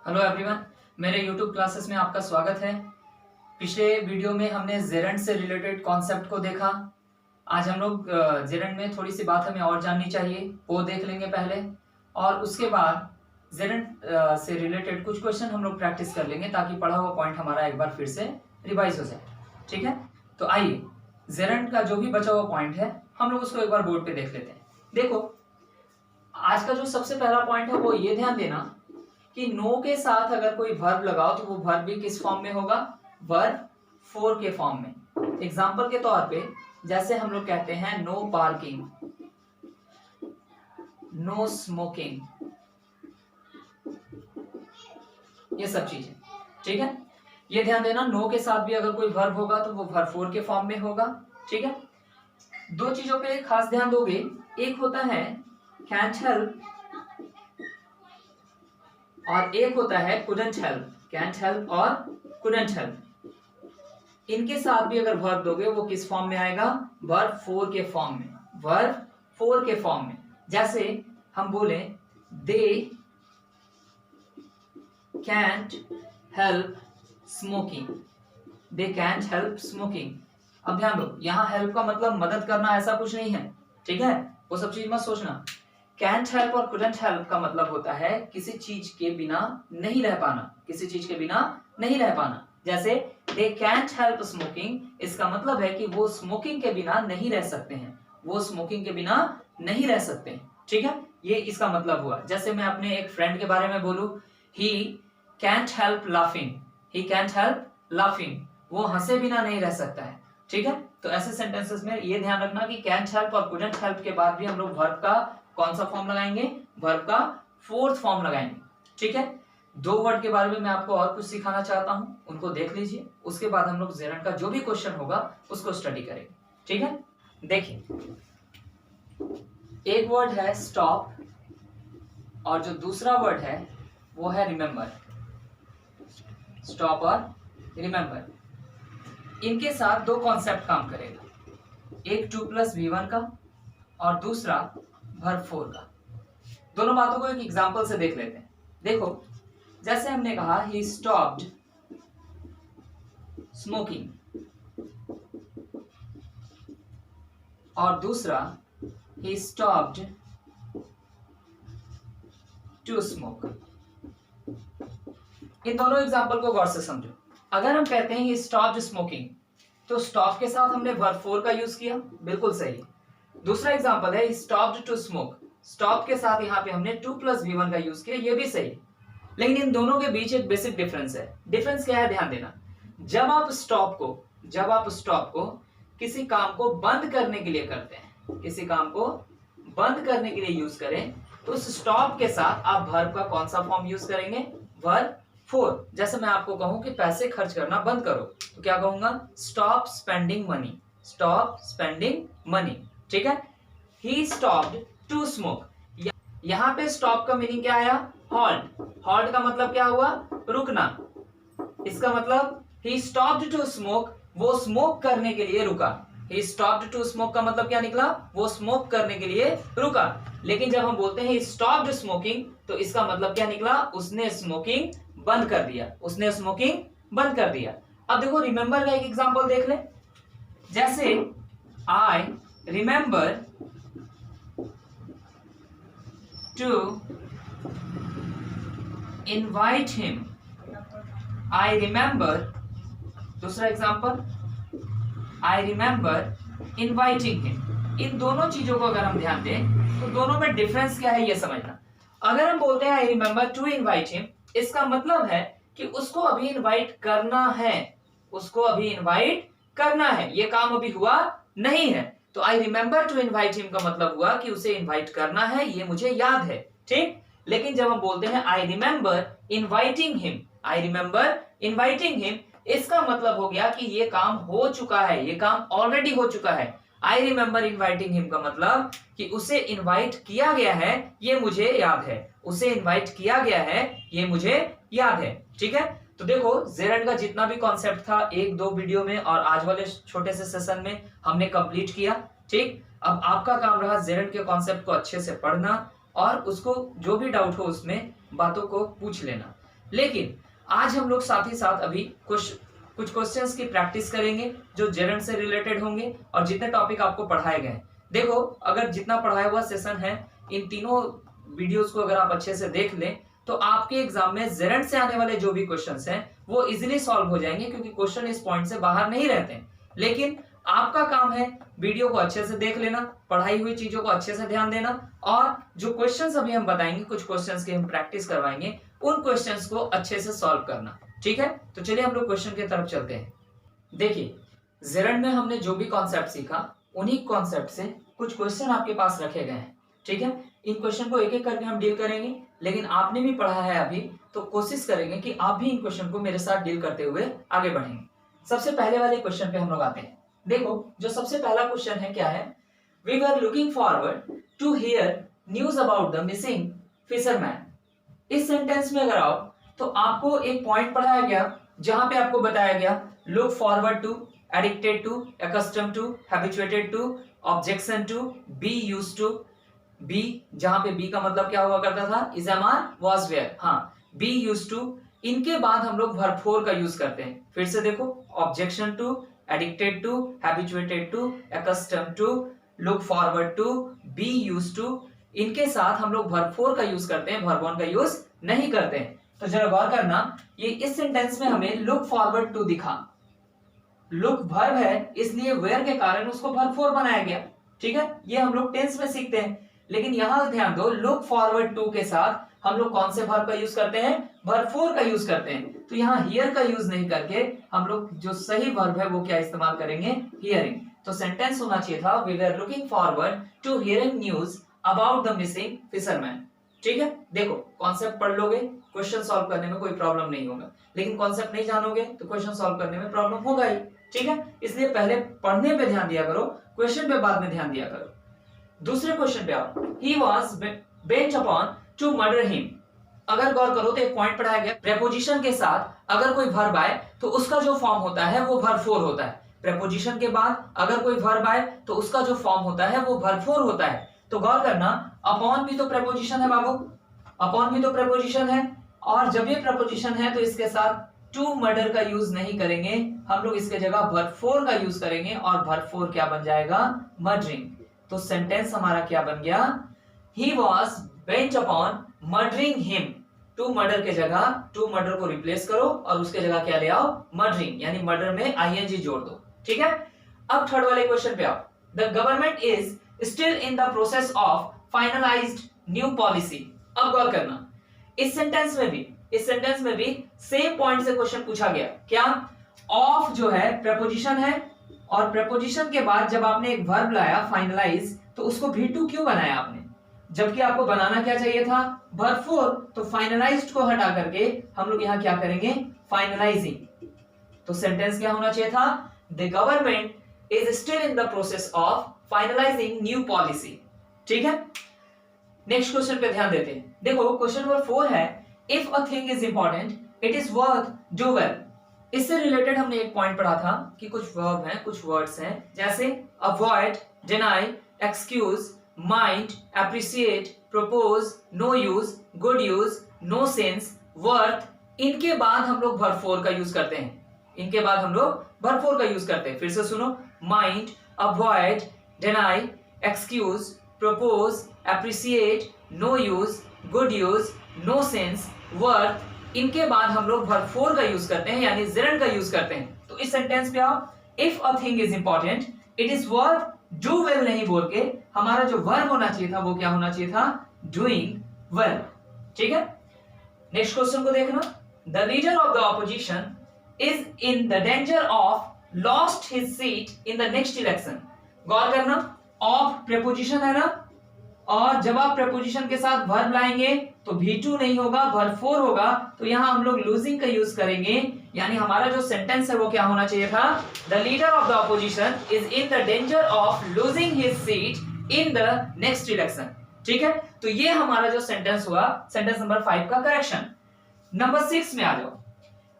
Hello everyone, मेरे YouTube classes में आपका स्वागत है। पिछले वीडियो में हमने जेरेंट से रिलेटेड कॉन्सेप्ट को देखा। आज हम लोग जेरेंट में थोड़ी सी बात हमें और जाननी चाहिए, वो देख लेंगे पहले, और उसके बाद जेरेंट से रिलेटेड कुछ क्वेश्चन हम लोग प्रैक्टिस कर लेंगे ताकि पढ़ा हुआ पॉइंट हमारा एक बार फिर से रिवाइज हो जाए। ठीक है, तो आइए जेरेंट का जो भी बचा हुआ पॉइंट है हम लोग उसको एक बार बोर्ड पे देख लेते हैं। देखो, आज का जो सबसे पहला पॉइंट है वो ये ध्यान देना कि नो के साथ अगर कोई वर्ब लगाओ तो वो वर्ब भी किस फॉर्म में होगा? वर्ब फोर के फॉर्म में। एग्जाम्पल के तौर पे जैसे हम लोग कहते हैं नो पार्किंग, नो स्मोकिंग, ये सब चीजें। ठीक है, ये ध्यान देना, नो के साथ भी अगर कोई वर्ब होगा तो वो वर्ब फोर के फॉर्म में होगा। ठीक है, दो चीजों पे खास ध्यान दोगे, एक होता है कैंट हेल्प और एक होता है कुडंट हेल्प। कैंट हेल्प और कुडंट हेल्प, इनके साथ भी अगर वर्ब दोगे वो किस फॉर्म में आएगा? वर्ब फोर के फॉर्म में। वर्ब फोर के फॉर्म में। जैसे हम बोले they can't help smoking, they can't help smoking. अब ध्यान दो, यहां हेल्प का मतलब मदद करना ऐसा कुछ नहीं है। ठीक है, वो सब चीज मत सोचना। कैंट हेल्प और कुडंट हेल्प का मतलब होता है किसी चीज के बिना नहीं रह पाना, किसी चीज के बिना नहीं रह पाना। जैसे दे कैंट हेल्प स्मोकिंग, इसका मतलब है कि वो स्मोकिंग के बिना नहीं रह सकते हैं, वो स्मोकिंग के बिना नहीं रह सकते हैं। ठीक है, ये इसका मतलब हुआ। जैसे मैं अपने एक फ्रेंड के बारे में बोलूं, he can't help laughing, he can't help laughing, वो हंसे बिना नहीं रह सकता है। ठीक है, तो ऐसे सेंटेंसेस में ये ध्यान रखना कि कैंट हेल्प और कुडंट हेल्प के बाद भी हम लोग वर्ब का कौन सा फॉर्म लगाएंगे? वर्ब का फोर्थ फॉर्म लगाएंगे। ठीक है, दो वर्ड के बारे में मैं आपको और कुछ सिखाना चाहता हूं, उनको देख लीजिए। उसके बाद हम लोग जेरेंट का जो भी क्वेश्चन होगा उसको स्टडी करेंगे। ठीक है, देखिए, एक वर्ड है स्टॉप और जो दूसरा वर्ड है वो है रिमेंबर। स्टॉप और रिमेंबर, इनके साथ दो कॉन्सेप्ट काम करेगा, एक 2+V1 का और दूसरा वर्ब फोर का। दोनों बातों को एक एग्जांपल से देख लेते हैं। देखो, जैसे हमने कहा ही स्टॉप्ड स्मोकिंग और दूसरा ही स्टॉप्ड टू स्मोक। इन दोनों एग्जांपल को गौर से समझो। अगर हम कहते हैं ही स्टॉप्ड स्मोकिंग, तो स्टॉप के साथ हमने वर्ब फोर का यूज किया, बिल्कुल सही। दूसरा एग्जांपल है स्टॉप्ड टू स्मोक, स्टॉप के साथ यहाँ पे हमने 2+V1 का यूज किया, ये भी सही। लेकिन इन दोनों के बीच एक बेसिक डिफरेंस है। डिफरेंस क्या है? ध्यान देना, जब आप स्टॉप को किसी काम को बंद करने के लिए करते हैं, किसी काम को बंद करने के लिए यूज करें, तो उस स्टॉप के साथ आप वर्ब का कौन सा फॉर्म यूज करेंगे? Verb four. जैसे मैं आपको कहूं कि पैसे खर्च करना बंद करो, तो क्या कहूंगा? Stop spending money, stop spending money. ठीक है, ही स्टॉप्ड टू स्मोक, यहां पे स्टॉप का मीनिंग क्या आया? हॉल्ट। हॉल्ट का मतलब क्या हुआ? रुकना। इसका मतलब ही स्टॉप्ड टू स्मोक, वो स्मोक करने के लिए रुका। ही स्टॉप्ड टू स्मोक का मतलब क्या निकला? वो स्मोक करने के लिए रुका। लेकिन जब हम बोलते हैं स्टॉप्ड स्मोकिंग, तो इसका मतलब क्या निकला? उसने स्मोकिंग बंद कर दिया, उसने स्मोकिंग बंद कर दिया। अब देखो, रिमेंबर का एक एग्जांपल देख ले। जैसे I remember to invite him, I remember, दूसरा example, I remember inviting him। इन दोनों चीजों को अगर हम ध्यान दें तो दोनों में डिफरेंस क्या है ये समझना। अगर हम बोलते हैं I remember to invite him, इसका मतलब है कि उसको अभी इनवाइट करना है, उसको अभी इनवाइट करना है, ये काम अभी हुआ नहीं है। तो I remember to invite him का मतलब हुआ कि उसे इनवाइट करना है, ये मुझे याद है। ठीक, लेकिन जब हम बोलते हैं I remember inviting him, I remember inviting him, इसका मतलब हो गया कि ये काम हो चुका है, ये काम ऑलरेडी हो चुका है। आई रिमेंबर इनवाइटिंग हिम का मतलब कि उसे इनवाइट किया गया है, ये मुझे याद है, उसे इनवाइट किया गया है, ये मुझे याद है। ठीक है, तो देखो, जेरेंट का जितना भी कॉन्सेप्ट था एक दो वीडियो में और आज वाले छोटे से सेशन में हमने कंप्लीट किया। ठीक, अब आपका काम रहा जेरेंट के कॉन्सेप्ट को अच्छे से पढ़ना और उसको जो भी डाउट हो उसमें बातों को पूछ लेना। लेकिन आज हम लोग साथ ही साथ अभी कुछ क्वेश्चंस की प्रैक्टिस करेंगे जो जेरंड से रिलेटेड होंगे और जितने टॉपिक आपको पढ़ाए गए। देखो, अगर जितना पढ़ाया हुआ सेशन है, इन तीनों वीडियोस को अगर आप अच्छे से देख लें तो आपके एग्जाम में जेरंड से आने वाले जो भी क्वेश्चंस हैं वो इजीली सॉल्व हो जाएंगे, क्योंकि क्वेश्चन इस पॉइंट से बाहर नहीं रहते हैं। लेकिन आपका काम है वीडियो को अच्छे से देख लेना, पढ़ाई हुई चीजों को अच्छे से ध्यान देना, और जो क्वेश्चंस अभी हम बताएंगे, कुछ क्वेश्चंस की हम प्रैक्टिस करवाएंगे, उन क्वेश्चंस को अच्छे से सॉल्व करना। ठीक है, तो चलिए हम लोग क्वेश्चन की तरफ चलते हैं। देखिए, जेरंड में हमने जो भी कॉन्सेप्ट सीखा उन्हीं कॉन्सेप्ट से कुछ क्वेश्चन आपके पास रखे गए हैं। ठीक है, इन क्वेश्चन को एक एक करके हम डील करेंगे, लेकिन आपने भी पढ़ा है अभी, तो कोशिश करेंगे कि आप भी इन क्वेश्चन को मेरे साथ डील करते हुए आगे बढ़ेंगे। सबसे पहले वाले क्वेश्चन पे हम लोग आते हैं। देखो, जो सबसे पहला क्वेश्चन है क्या है, we were looking forward to hear news about the missing fisherman. इस सेंटेंस में अगर आओ तो आपको एक पॉइंट पढ़ाया गया जहां पे आपको बताया गया look forward to, addicted to, accustomed to, habituated to, objection to, be used to. Be, जहां पे बी का मतलब क्या हुआ करता था, is, am, are, was, were. हाँ, बी यूज्ड टू। इनके बाद हम लोग वर्ब फोर का यूज करते हैं। फिर से देखो, objection to, addicted to, habituated to, accustomed to, look forward to, be used to. इनके साथ हम लोग वर्ब फोर का यूज करते हैं, वर्ब वन का यूज नहीं करते हैं। तो जरा गौर करना, ये इस सेंटेंस में हमें लुक फॉरवर्ड टू दिखा, लुक वर्ब है इसलिए वेयर के कारण उसको वर्ब फोर बनाया गया। ठीक है, ये हम लोग टेंस में सीखते हैं, लेकिन यहां ध्यान दो, लुक फॉरवर्ड टू के साथ हम लोग कौन से वर्ब का यूज करते हैं, वर्ब फोर का यूज करते हैं। तो यहाँ हियर का यूज नहीं करके हम लोग जो सही वर्ब है वो क्या इस्तेमाल करेंगे, हियरिंग। तो सेंटेंस होना चाहिए था, we were looking forward to hearing news about the missing fisherman. ठीक है, देखो, कॉन्सेप्ट पढ़ लोगे, क्वेश्चन सॉल्व करने में कोई प्रॉब्लम नहीं होगा, लेकिन कॉन्सेप्ट नहीं जानोगे तो क्वेश्चन सॉल्व करने में प्रॉब्लम होगा ही। ठीक है, इसलिए पहले पढ़ने पे ध्यान दिया करो, क्वेश्चन पे बाद में ध्यान दिया करो। दूसरे क्वेश्चन पे आओ, he was bent upon to murder him। अगर गौर करो तो एक पॉइंट पढ़ाया गया, प्रेपोजिशन के साथ अगर कोई वर्ब आए तो उसका जो फॉर्म होता है वो वर्ब फोर होता है। प्रेपोजिशन के बाद अगर कोई वर्ब आए तो उसका जो फॉर्म होता है वो वर्ब फोर होता है। तो गौर करना, अपॉन भी तो प्रेपोजिशन है बाबू, अपॉन भी तो प्रेपोजिशन है, और जब ये प्रेपोजिशन है तो इसके साथ टू मर्डर का यूज नहीं करेंगे, हम लोग इसके जगह वर्ब फोर का यूज करेंगे, और वर्ब फोर क्या बन जाएगा, मर्डरिंग। तो सेंटेंस हमारा क्या बन गया, he was bent upon murdering him। To murder के जगह टू मर्डर को रिप्लेस करो और उसके जगह क्या ले आओ, मर्डरिंग, यानी मर्डर में आईएनजी जोड़ दो। ठीक है, अब थर्ड वाले क्वेश्चन पे आओ, the government is still in the process of finalised new policy. अब गौर करना, इस सेंटेंस में भी सेम पॉइंट से क्वेश्चन पूछा गया, क्या, ऑफ जो है प्रेपोजिशन है, और प्रेपोजिशन के बाद जब आपने एक वर्ब लाया फाइनलाइज, तो उसको V2 क्यों बनाया आपने, जबकि आपको बनाना क्या चाहिए था, वर्ब फोर। तो फाइनलाइज्ड को हटा करके हम लोग यहां क्या करेंगे, फाइनलाइजिंग। तो सेंटेंस क्या होना चाहिए था, the government is still in the process of finalising new policy. ठीक है, नेक्स्ट क्वेश्चन पे ध्यान देते हैं। देखो, क्वेश्चन नंबर 4 है, if a thing is important it is worth do well. इससे रिलेटेड हमने एक पॉइंट पढ़ा था कि कुछ वर्ब हैं, कुछ वर्ड्स हैं, जैसे avoid, deny, excuse, mind, appreciate, propose, no use, good use, no sense, worth. इनके बाद हम लोग वर्ब फोर का यूज करते हैं, इनके बाद हम लोग वर्ब फोर का यूज करते हैं। फिर से सुनो, mind, avoid, deny, excuse, propose, appreciate, no use, good use, no sense, worth. इनके बाद हम लोग वर्ब फोर का यूज करते हैं, यानी जेरंड का यूज करते हैं। तो इस सेंटेंस पे आओ, if a thing is important it is worth do well नहीं बोल के हमारा जो वर्ब होना चाहिए था वो क्या होना चाहिए था, डूइंग वेल। ठीक है, नेक्स्ट क्वेश्चन को देखना, the leader of the opposition is in the danger of lost his seat in the next election. गौर करना, ऑफ प्रेपोजिशन है ना, और जब आप प्रेपोजिशन के साथ वर्ब लाएंगे तो V2 नहीं होगा, वर्ब फोर होगा। तो यहां हम लोग लूजिंग का यूज करेंगे, यानी हमारा जो सेंटेंस है वो क्या होना चाहिए था, the leader of the opposition is in the danger of losing his seat in the next election. ठीक है, तो ये हमारा जो सेंटेंस हुआ, सेंटेंस नंबर 5 का करेक्शन। नंबर 6 में आ जाओ,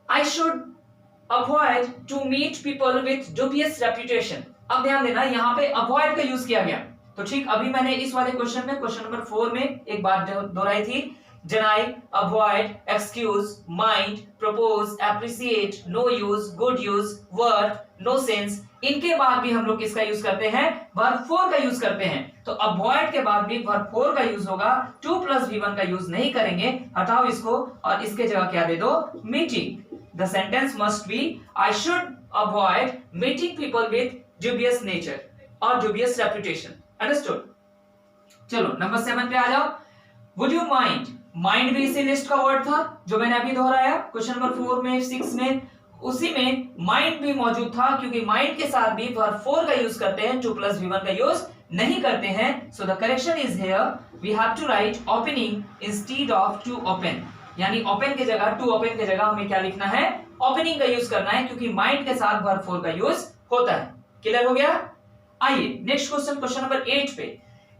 I should avoid to meet people with dubious reputation. अब ध्यान देना, यहाँ पे अवॉइड का यूज किया गया। तो ठीक, अभी मैंने इस वाले क्वेश्चन में, क्वेश्चन नंबर 4 में एक बात दोहराई थी deny, avoid, excuse, mind, propose, appreciate, no use, good use, worth, no sense, इनके बाद भी हम लोग किसका यूज करते हैं? वर्ब फोर का यूज करते हैं। तो अवॉइड के बाद भी वर्ब फोर का यूज होगा, 2 + V1 का यूज नहीं करेंगे। हटाओ इसको और इसके जगह क्या दे दो? Meeting. The sentence must be I should avoid meeting people with dubious nature और dubious reputation। अंडरस्टूड? चलो नंबर 7 पे आ जाओ। वुड यू माइंड, माइंड भी इसी लिस्ट का वर्ड था जो मैंने अभी दोहराया क्वेश्चन नंबर 4 में, 6 में, उसी में माइंड भी मौजूद था, क्योंकि माइंड के साथ भी वर्ब 4 का यूज करते हैं, 2 + V1 का यूज नहीं करते हैं। So the correction is here, we have to write opening instead of to open, यानी ओपन की जगह, टू ओपन की जगह हमें क्या लिखना है? ओपनिंग का यूज करना है, क्योंकि माइंड के साथ वर्ब 4 का यूज होता है। क्लियर हो गया? आइए नेक्स्ट क्वेश्चन, क्वेश्चन नंबर 8 पे।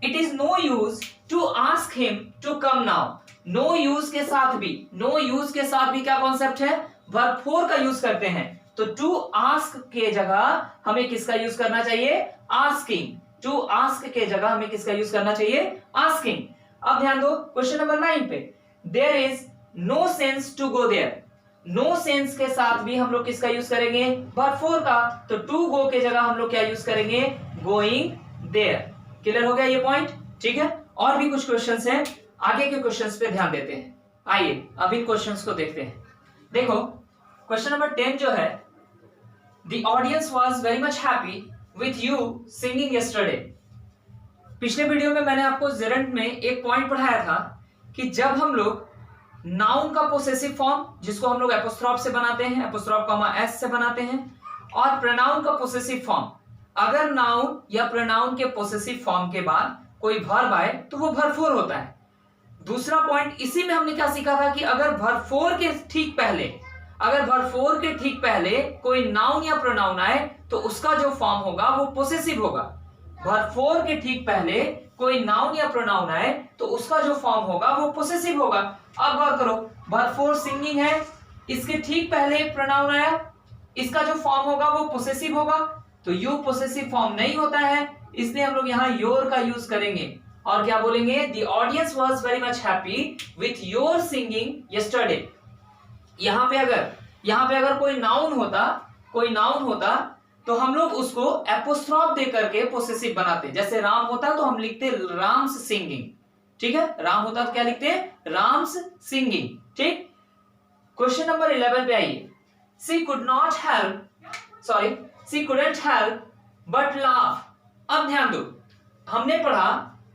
It is no use to ask him to come now. No use के साथ भी, नो यूज के साथ भी क्या कॉन्सेप्ट है? वर्ब 4 का यूज करते हैं। तो टू आस्क के जगह हमें किसका यूज करना चाहिए? आस्किंग। टू आस्क के जगह हमें किसका यूज करना चाहिए? आस्किंग। अब ध्यान दो क्वेश्चन नंबर 9 पे, there is no sense to go there. No sense के साथ भी हम लोग किसका यूज करेंगे? वर्ब 4 का। तो टू गो के जगह हम लोग क्या यूज करेंगे? Going there. क्लियर हो गया ये पॉइंट? ठीक है, और भी कुछ क्वेश्चंस हैं, आगे के क्वेश्चंस पे ध्यान देते हैं। आइए अब इन क्वेश्चंस को देखते हैं। देखो क्वेश्चन नंबर 10 जो है, the audience was very much happy with you singing yesterday. पिछले वीडियो में मैंने आपको जेरेंट में एक पॉइंट पढ़ाया था कि जब हम लोग नाउन का पोसेसिव फॉर्म, जिसको हम लोग एपोस्ट्रॉफ से बनाते हैं, एपोस्ट्रॉफ कॉमा एस से बनाते हैं, और प्रोनाउन का पोसेसिव फॉर्म, अगर नाउन या प्रोनाउन के पोसेसिव फॉर्म के बाद कोई वर्ब आए तो वो वर्ब 4 होता है। दूसरा पॉइंट इसी में हमने क्या सीखा था कि अगर वर्ब 4 के ठीक पहले, अगर वर्ब 4 के ठीक पहले कोई नाउन या प्रोनाउन आए तो उसका जो फॉर्म होगा वो पोसेसिव होगा। वर्ब 4 के ठीक पहले कोई नाउन या प्रोनाउन आए तो उसका जो फॉर्म होगा वो पोसेसिव होगा। अब गौर करो, वर्ब 4 सिंगिंग है, इसके ठीक पहले एक प्रोनाउन आया, इसका जो फॉर्म होगा वो पोसेसिव होगा। तो यू पोसेसिव फॉर्म नहीं होता है, इसलिए हम लोग यहाँ योर का यूज करेंगे और क्या बोलेंगे? The audience was very much happy with your singing yesterday. यहाँ पे अगर कोई नाउन होता तो हम लोग उसको एपोस्ट्रॉफ दे करके पोसेसिव बनाते। जैसे राम होता तो हम लिखते राम्स सिंगिंग। ठीक है, राम होता तो क्या लिखते? राम्स सिंगिंग। ठीक। क्वेश्चन नंबर 11 पे आइए। She couldn't help but laugh। अब ध्यान दो, हमने पढ़ा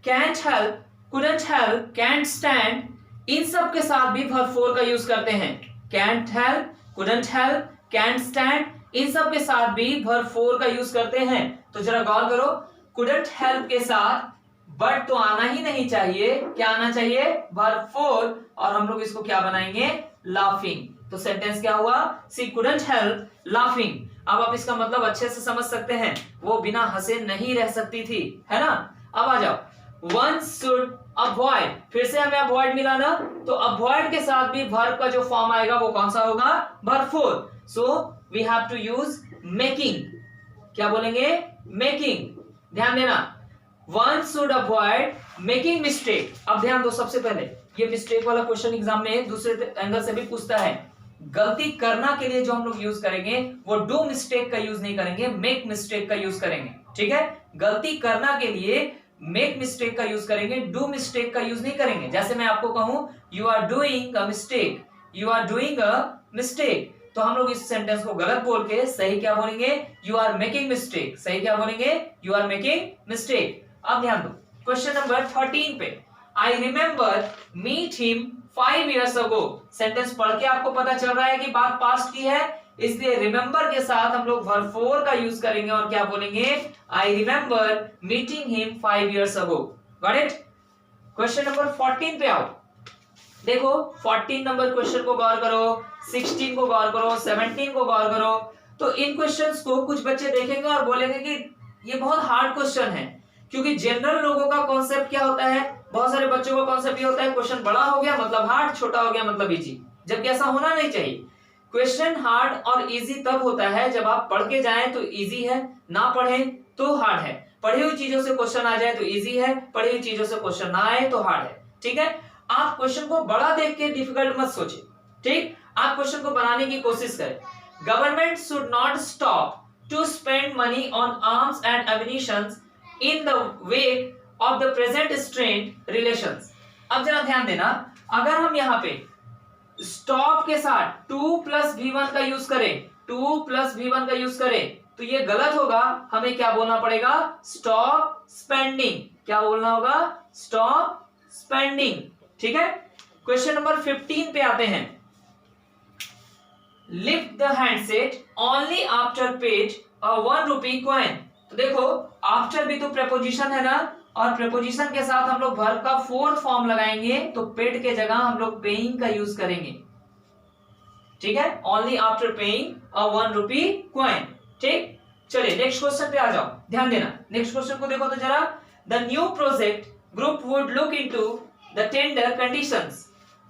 can't help, couldn't help, can't stand, इन सब के साथ भी वर्ब 4 का यूज करते हैं। can't help, couldn't help, can't stand, इन सब के साथ भी वर्ब 4 का यूज करते हैं। तो जरा गौर करो, couldn't help के साथ बट तो आना ही नहीं चाहिए। क्या आना चाहिए? वर्ब 4, और हम लोग इसको क्या बनाएंगे? लाफिंग। तो सेंटेंस क्या हुआ? She couldn't help laughing। अब आप इसका मतलब अच्छे से समझ सकते हैं, वो बिना हंसे नहीं रह सकती थी, है ना? अब आ जाओ, वन शुड अवॉइड, फिर से हमें अवॉइड मिला ना, तो अवॉइड के साथ भी वर्ब का जो फॉर्म आएगा वो कौन सा होगा? Verb 4। So we have to use making. क्या बोलेंगे? मेकिंग। ध्यान देना, one should avoid making mistake. अब ध्यान दो, सबसे पहले ये मिस्टेक वाला क्वेश्चन एग्जाम में दूसरे एंगल से भी पूछता है। गलती करना के लिए जो हम लोग यूज करेंगे वो डू मिस्टेक का यूज नहीं करेंगे, मेक मिस्टेक का यूज करेंगे। ठीक है, गलती करना के लिए मेक मिस्टेक का यूज करेंगे, डू मिस्टेक का यूज नहीं करेंगे। जैसे मैं आपको कहूं you are doing a mistake, you are doing a mistake, तो हम लोग इस सेंटेंस को गलत बोल के सही क्या बोलेंगे? You are making mistake. सही क्या बोलेंगे? You are making mistake. अब ध्यान दो, क्वेश्चन नंबर 13 पे, I remember meet him 5 years ago। Sentence पढ़ के आपको पता चल रहा है कि बात पास्ट की है, इसलिए रिमेंबर के साथ हम लोग वर्ब 4 का यूज करेंगे और क्या बोलेंगे? I remember meeting him 5 years ago। Got it? Question number 14 पे आओ। देखो 14 नंबर क्वेश्चन को गौर करो, 16 को गौर करो, 17 को गौर करो। तो इन क्वेश्चंस को कुछ बच्चे देखेंगे और बोलेंगे कि ये बहुत हार्ड क्वेश्चन है, क्योंकि जनरल लोगों का कॉन्सेप्ट क्या होता है? बहुत सारे बच्चों का कॉन्सेप्ट ये होता है क्वेश्चन बड़ा हो गया मतलब हार्ड, छोटा हो गया मतलब इजी, जबकि ऐसा होना नहीं चाहिए। क्वेश्चन हार्ड और इजी तब होता है जब आप पढ़ के जाएं तो इजी है, ना पढ़ें तो हार्ड है। पढ़ी हुई चीजों से क्वेश्चन आ जाए तो इजी है, पढ़ी हुई चीजों से क्वेश्चन ना आए तो हार्ड है। ठीक है, आप क्वेश्चन को बड़ा देख के डिफिकल्ट मत सोचे, ठीक। आप क्वेश्चन को बनाने की कोशिश करें। Government should not stop to spend money on arms and ammunitions in the wake of the present strained relations. अब जरा ध्यान देना, अगर हम यहाँ पे स्टॉप के साथ 2 + v1 का यूज करें, 2 + v1 का यूज करें, तो ये गलत होगा। हमें क्या बोलना पड़ेगा? Stop spending. क्या बोलना होगा? स्टॉप स्पेंडिंग, ठीक है। क्वेश्चन नंबर 15 पे आते हैं। Lift the handset only after paid a 1 rupee coin. तो देखो, आफ्टर भी तो प्रेपोजिशन है ना, और प्रेपोजिशन के साथ हम लोग वर्ब का फोर्थ फॉर्म लगाएंगे, तो पेड के जगह हम लोग पेइंग का यूज करेंगे, ठीक है। ओनली आफ्टर पेइंग अ 1 रुपी कॉइन, ठीक। चलिए नेक्स्ट क्वेश्चन पे आ जाओ, ध्यान देना। नेक्स्ट क्वेश्चन को देखो तो जरा। The new project group would look into the tender conditions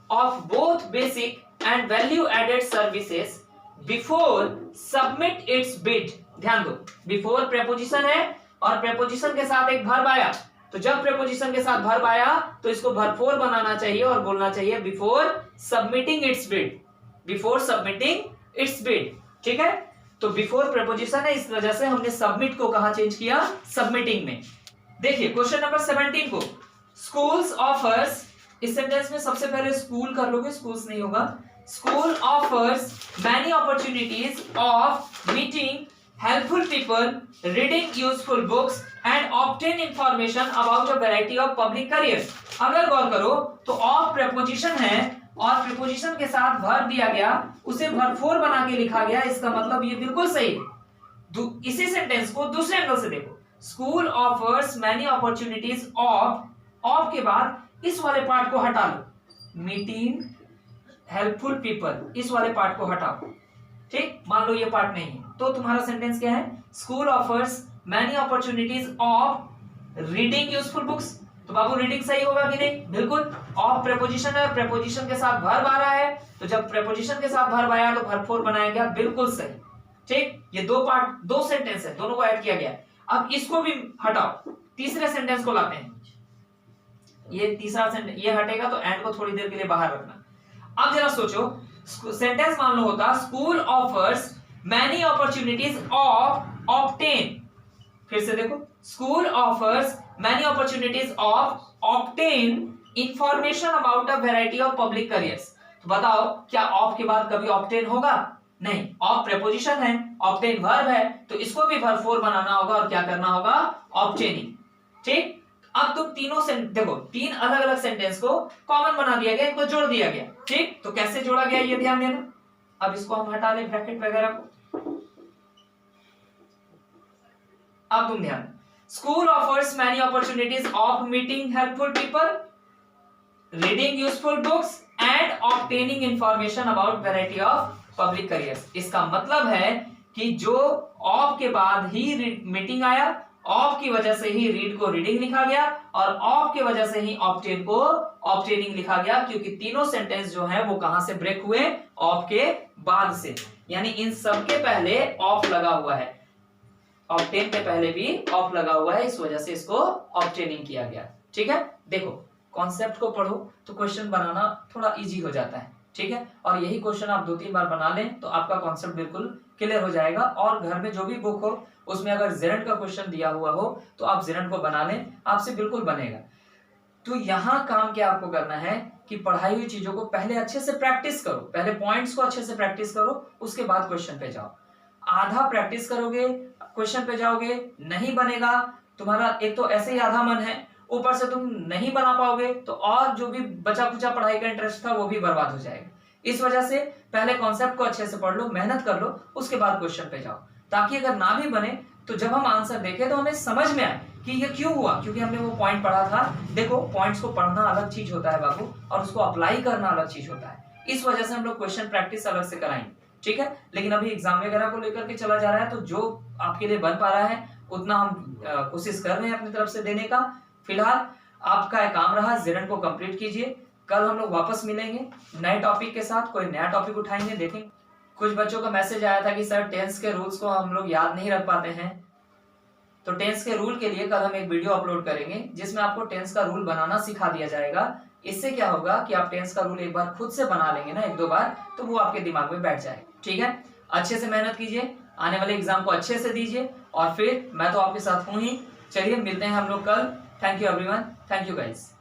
of both basic and value added services before submit its bid. ध्यान दो, बिफोर प्रेपोजिशन है और प्रेपोजिशन के साथ एक वर्ब आया, तो जब प्रेपोजिशन के साथ वर्ब आया तो इसको वर्ब 4 बनाना चाहिए और बोलना चाहिए before submitting it's bid, before submitting it's bid, ठीक है। तो बिफोर प्रेपोजिशन है, इस वजह से हमने सबमिट को कहां चेंज किया? सबमिटिंग में। देखिए क्वेश्चन नंबर 17 को, स्कूल्स ऑफर्स, इस सेंटेंस में सबसे पहले स्कूल कर लोगे, स्कूल्स नहीं होगा। School offers many opportunities of meeting helpful people, reading useful books and obtain information about a variety of public careers। अगर गौर करो तो ऑफ प्रेपोजिशन है और प्रेपोजिशन के साथ वर्ब दिया गया, उसे वर्ब 4 बना के लिखा गया, इसका मतलब ये बिल्कुल सही है। इसी सेंटेंस को दूसरे एंगल से देखो। School offers many opportunities of के बाद इस वाले पार्ट को हटा लो, मीटिंग हेल्पफुल पीपल, इस वाले पार्ट को हटाओ, ठीक। मान लो ये पार्ट नहीं है, तो तुम्हारा सेंटेंस क्या है? School offers many opportunities of reading useful books. तो बाबू रीडिंग सही होगा कि नहीं? बिल्कुल। ऑफ प्रेपोजिशन है, प्रेपोजिशन के साथ वर्ब आ रहा है, तो जब प्रेपोजिशन के साथ वर्ब आया तो वर्ब 4 बनाया गया, बिल्कुल सही, ठीक। ये दो पार्ट, दो सेंटेंस है, दोनों को ऐड किया गया। अब इसको भी हटाओ, तीसरे सेंटेंस को लाते हैं। ये तीसरा सेंटेंस ये हटेगा तो एंड को थोड़ी देर के लिए बाहर रखना। अब जरा सोचो, सेंटेंस मान लो होता school offers many opportunities of obtain. फिर से देखो, school offers many opportunities of obtain information about a variety of public careers. तो बताओ, क्या ऑफ के बाद कभी ऑब्टेन होगा? नहीं, ऑफ प्रेपोजिशन है, ऑब्टेन वर्ब है, तो इसको भी वर्ब 4 बनाना होगा और क्या करना होगा? ऑब्टेनिंग, ठीक। अब तुम तीनों देखो, 3 अलग अलग सेंटेंस को कॉमन बना दिया गया, इनको जोड़ दिया गया, ठीक। तो कैसे जोड़ा गया ये ध्यान देना। अब इसको हम हटा लें ब्रैकेट वगैरह को। अब तुम ध्यान, school offers many opportunities of meeting helpful people, reading useful books and obtaining information about variety of public careers. इसका मतलब है कि जो ऑफ के बाद ही मीटिंग आया, ऑफ की वजह से ही रीड को रीडिंग लिखा गया और ऑफ की वजह से ही ऑब्टेन को ऑब्टेनिंग लिखा गया, क्योंकि तीनों सेंटेंस जो है वो कहां से ब्रेक हुए? ऑफ के बाद से, यानी इन सब के पहले ऑफ लगा हुआ है, ऑब्टेन के पहले भी ऑफ लगा हुआ है, इस वजह से इसको ऑब्टेनिंग किया गया, ठीक है। देखो, कॉन्सेप्ट को पढ़ो तो क्वेश्चन बनाना थोड़ा इजी हो जाता है, ठीक है। और यही क्वेश्चन आप 2-3 बार बना लें तो आपका कॉन्सेप्ट बिल्कुल क्लियर हो जाएगा। और घर में जो भी बुक हो उसमें अगर जेरंट का क्वेश्चन दिया हुआ हो तो आप जेरंट को बना लें, आपसे बिल्कुल बनेगा। तो यहाँ काम क्या आपको करना है कि पढ़ाई हुई चीजों को पहले अच्छे से प्रैक्टिस करो, पहले पॉइंट्स को अच्छे से प्रैक्टिस करो, उसके बाद क्वेश्चन पे जाओ। आधा प्रैक्टिस करोगे क्वेश्चन पे जाओगे, नहीं बनेगा तुम्हारा, एक तो ऐसे ही आधा मन है, ऊपर से तुम नहीं बना पाओगे तो और जो भी बचा कुचा पढ़ाई का इंटरेस्ट था वो भी बर्बाद हो जाएगा। इस वजह से पहले कॉन्सेप्ट को अच्छे से पढ़ लो, मेहनत कर लो, उसके बाद क्वेश्चन पे जाओ, ताकि अगर ना भी बने तो जब हम आंसर देखें तो हमें समझ में आए कि ये क्यों हुआ, क्योंकि हमने वो पॉइंट पढ़ा था। देखो, पॉइंट्स को पढ़ना अलग चीज होता है बाबू, और उसको अप्लाई करना अलग चीज होता है। इस वजह से हम लोग क्वेश्चन प्रैक्टिस अलग से कराएंगे, ठीक है। लेकिन अभी एग्जाम वगैरह को लेकर के चला जा रहा है, तो जो आपके लिए बन पा रहा है उतना हम कोशिश कर रहे हैं अपनी तरफ से देने का। फिलहाल आपका एक काम रहा, जेरंट को कंप्लीट कीजिए। कल हम लोग वापस मिलेंगे नए टॉपिक के साथ, कोई नया टॉपिक उठाएंगे, देखेंगे। कुछ बच्चों का मैसेज आया था कि सर टेंस के रूल्स को हम लोग याद नहीं रख पाते हैं, तो टेंस के रूल के लिए कल हम एक वीडियो अपलोड करेंगे जिसमें आपको टेंस का रूल बनाना सिखा दिया जाएगा। इससे क्या होगा कि आप टेंस का रूल एक बार खुद से बना लेंगे ना, 1-2 बार, तो वो आपके दिमाग में बैठ जाएगा। ठीक है, अच्छे से मेहनत कीजिए, आने वाले एग्जाम को अच्छे से दीजिए, और फिर मैं तो आपके साथ हूं ही। चलिए मिलते हैं हम लोग कल। Thank you everyone, thank you guys.